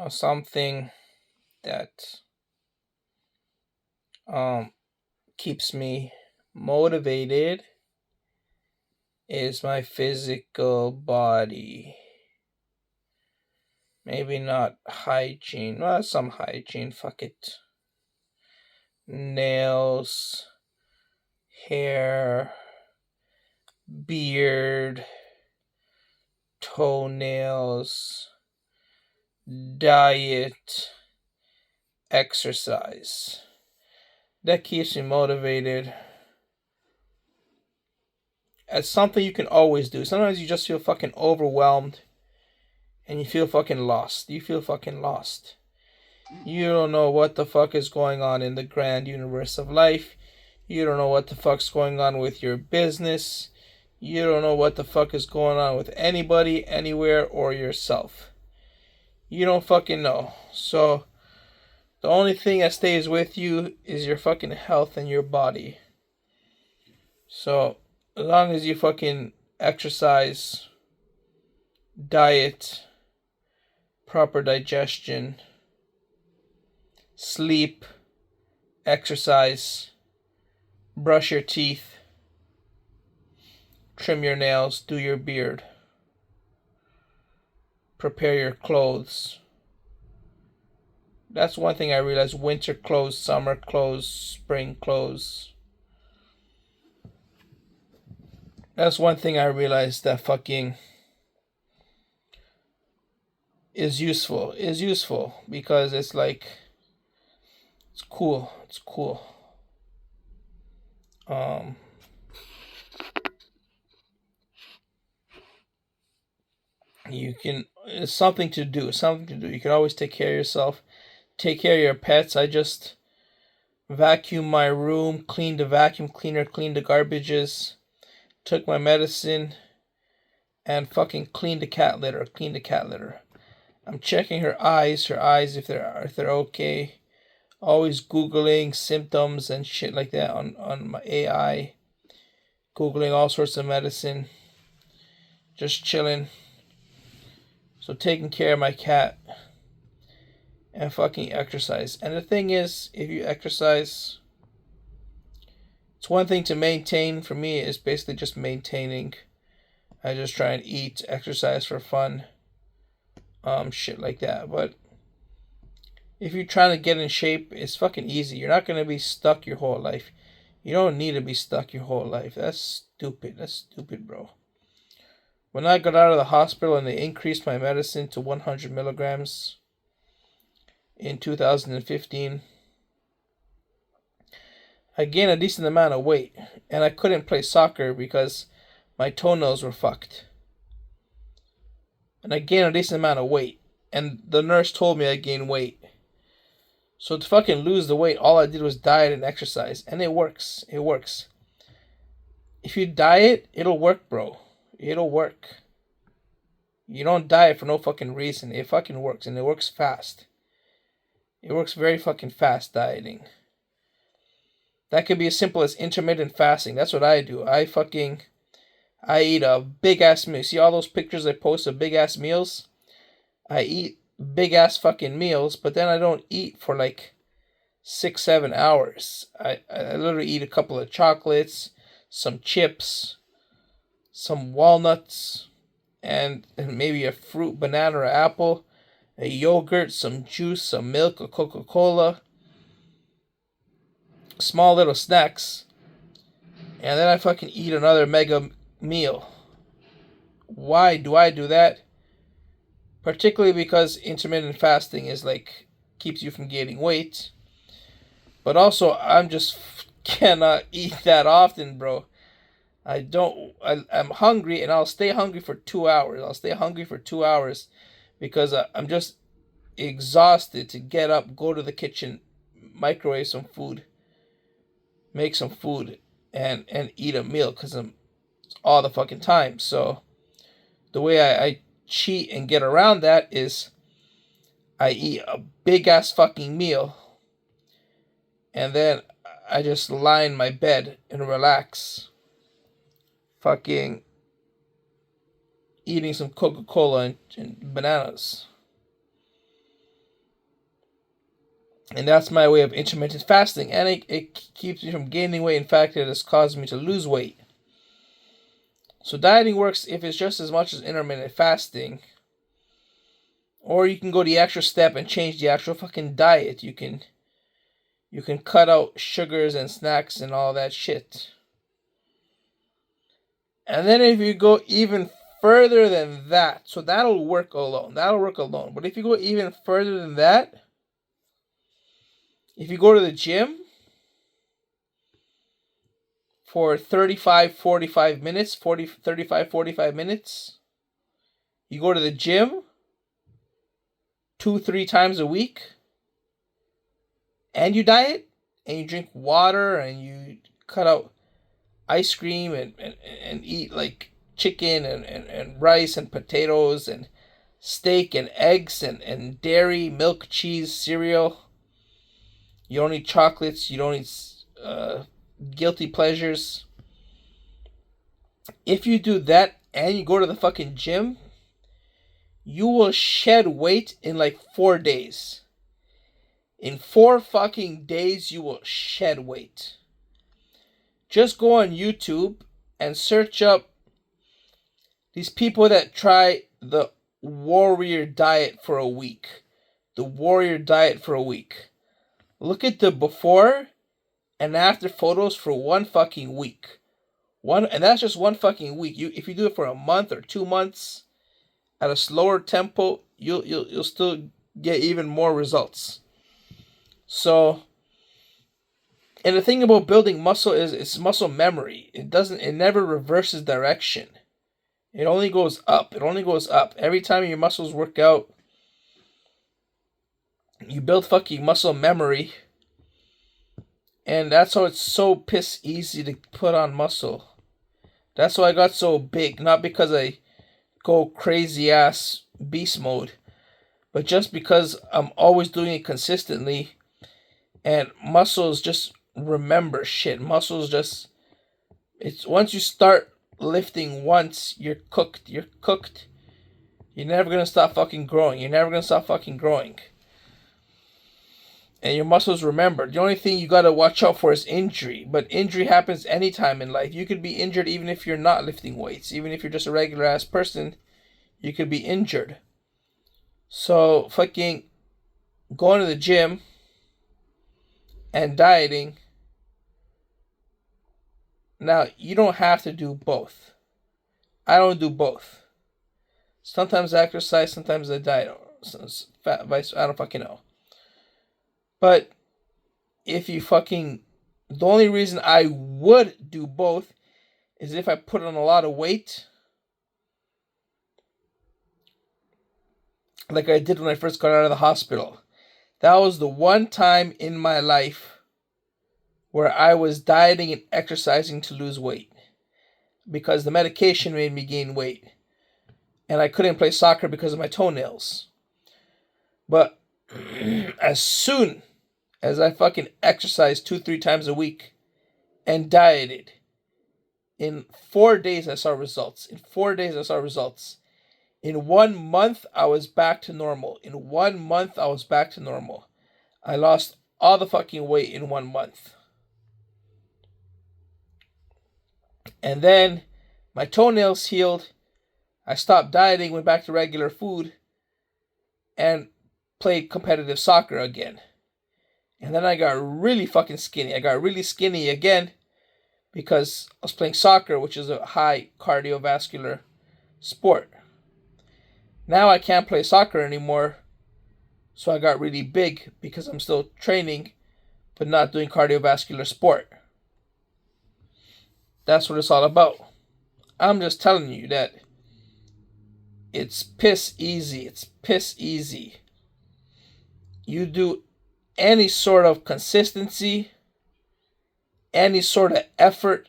something that um keeps me motivated is my physical body. Maybe not hygiene. Well, some hygiene. Fuck it. Nails, hair, beard, toenails, diet, exercise. That keeps me motivated. It's something you can always do. Sometimes you just feel fucking overwhelmed and you feel fucking lost. You feel fucking lost. You don't know what the fuck is going on in the grand universe of life. You don't know what the fuck's going on with your business. You don't know what the fuck is going on with anybody, anywhere, or yourself. You don't fucking know. So, the only thing that stays with you is your fucking health and your body. So, as long as you fucking exercise, diet, proper digestion, sleep, exercise, brush your teeth, trim your nails, do your beard, prepare your clothes. That's one thing I realized: winter clothes, summer clothes, spring clothes. That's one thing I realized that fucking is useful because it's like it's cool. It's cool. Um you can it's something to do, something to do. You can always take care of yourself, take care of your pets. I just vacuum my room, clean the vacuum cleaner, clean the garbages, took my medicine, and fucking clean the cat litter, clean the cat litter. I'm checking her eyes if they're okay. Always googling symptoms and shit like that on my AI, googling all sorts of medicine, just chilling. So taking care of my cat and fucking exercise. And the thing is, if you exercise, it's one thing to maintain. For me, it's basically just maintaining. I just try and eat, exercise for fun, shit like that. But if you're trying to get in shape, it's fucking easy. You're not gonna be stuck your whole life. You don't need to be stuck your whole life. That's stupid. That's stupid, bro. When I got out of the hospital and they increased my medicine to 100 milligrams in 2015, I gained a decent amount of weight. And I couldn't play soccer because my toenails were fucked. And I gained a decent amount of weight. And the nurse told me I gained weight. So to fucking lose the weight, all I did was diet and exercise. And it works. It works. If you diet, it'll work, bro. It'll work. You don't diet for no fucking reason. It fucking works, and it works fast. It works very fucking fast, dieting. That could be as simple as intermittent fasting. That's what I do. I eat a big ass meal. See all those pictures I post of big ass meals? I eat big ass fucking meals, but then I don't eat for like 6, 7 hours. I literally eat a couple of chocolates, some chips, some walnuts, and maybe a fruit, banana or apple, a yogurt, some juice, some milk, a Coca-Cola, small little snacks, and then I fucking eat another mega meal. Why do I do that? Particularly because intermittent fasting is like keeps you from gaining weight, but also I'm just cannot eat that often, bro. I don't. I'm hungry, and I'll stay hungry for 2 hours. I'll stay hungry for 2 hours because I'm just exhausted to get up, go to the kitchen, microwave some food, make some food, and eat a meal because I'm all the fucking time. So the way I cheat and get around that is I eat a big ass fucking meal, and then I just lie in my bed and relax, fucking eating some Coca Cola and bananas. And that's my way of intermittent fasting. And it keeps me from gaining weight. In fact, it has caused me to lose weight. So dieting works if it's just as much as intermittent fasting. Or you can go the extra step and change the actual fucking diet. You can cut out sugars and snacks and all that shit. And then if you go even further than that, so that'll work alone. But if you go even further than that, if you go to the gym for 45 minutes, 45 minutes, you go to the gym 2-3 times a week, and you diet, and you drink water, and you cut out ice cream, and eat like chicken and rice and potatoes and steak and eggs and dairy, milk, cheese, cereal. You don't eat chocolates. You don't eat guilty pleasures. If you do that and you go to the fucking gym, you will shed weight in like 4 days. In 4 fucking days, you will shed weight. Just go on YouTube and search up these people that try the warrior diet for a week. The warrior diet for a week. Look at the before and after photos for 1 fucking week. And that's just 1 fucking week. If you do it for a month or 2 months at a slower tempo, you'll still get even more results. So, and the thing about building muscle is it's muscle memory. It never reverses direction. It only goes up. Every time your muscles work out, you build fucking muscle memory. And that's how it's so piss easy to put on muscle. That's why I got so big. Not because I go crazy ass beast mode, but just because I'm always doing it consistently. And muscles just remember shit. It's once you start lifting once, you're cooked. You're never gonna stop fucking growing. And your muscles remember. The only thing you gotta watch out for is injury. But injury happens anytime in life. You could be injured even if you're not lifting weights. Even if you're just a regular ass person, you could be injured. So fucking going to the gym and dieting. Now, you don't have to do both. I don't do both. Sometimes I exercise, sometimes I diet. I don't fucking know. But if you fucking... The only reason I would do both is if I put on a lot of weight. Like I did when I first got out of the hospital. That was the one time in my life where I was dieting and exercising to lose weight. Because the medication made me gain weight. And I couldn't play soccer because of my toenails. But as soon as I fucking exercised 2-3 times a week and dieted, in 4 days I saw results. In 1 month, I was back to normal. I lost all the fucking weight in 1 month. And then my toenails healed. I stopped dieting, went back to regular food, and played competitive soccer again. And then I got really fucking skinny. I got really skinny again because I was playing soccer, which is a high cardiovascular sport. Now I can't play soccer anymore, so I got really big because I'm still training, but not doing cardiovascular sport. That's what it's all about. I'm just telling you that it's piss easy. You do any sort of consistency, any sort of effort,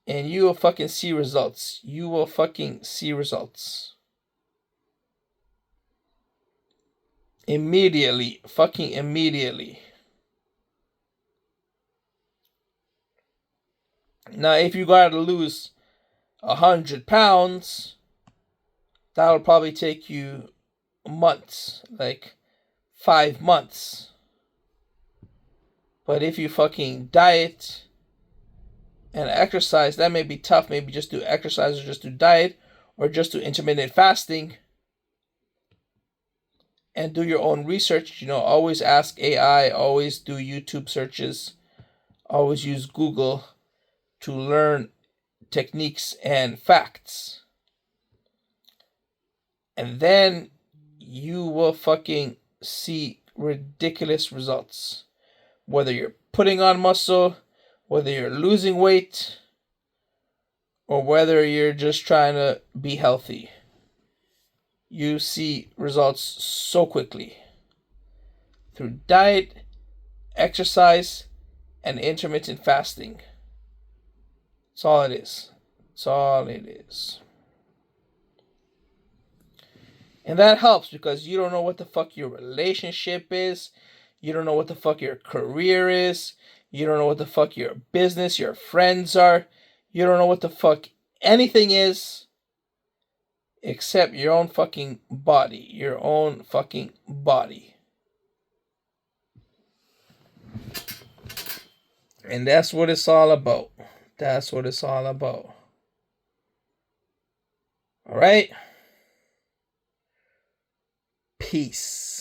and you will fucking see results. Immediately. Now, if you gotta lose 100 pounds, that'll probably take you months. Like 5 months. But if you fucking diet and exercise, that may be tough. Maybe just do exercise or just do diet or just do intermittent fasting and do your own research. Always ask AI, always do YouTube searches, always use Google to learn techniques and facts. And then you will fucking see ridiculous results. Whether you're putting on muscle, whether you're losing weight, or whether you're just trying to be healthy, you see results so quickly through diet, exercise, and intermittent fasting. That's all it is. That's all it is. And that helps because you don't know what the fuck your relationship is. You don't know what the fuck your career is. You don't know what the fuck your business, your friends are. You don't know what the fuck anything is except your own fucking body. Your own fucking body. And that's what it's all about. That's what it's all about. All right? Peace.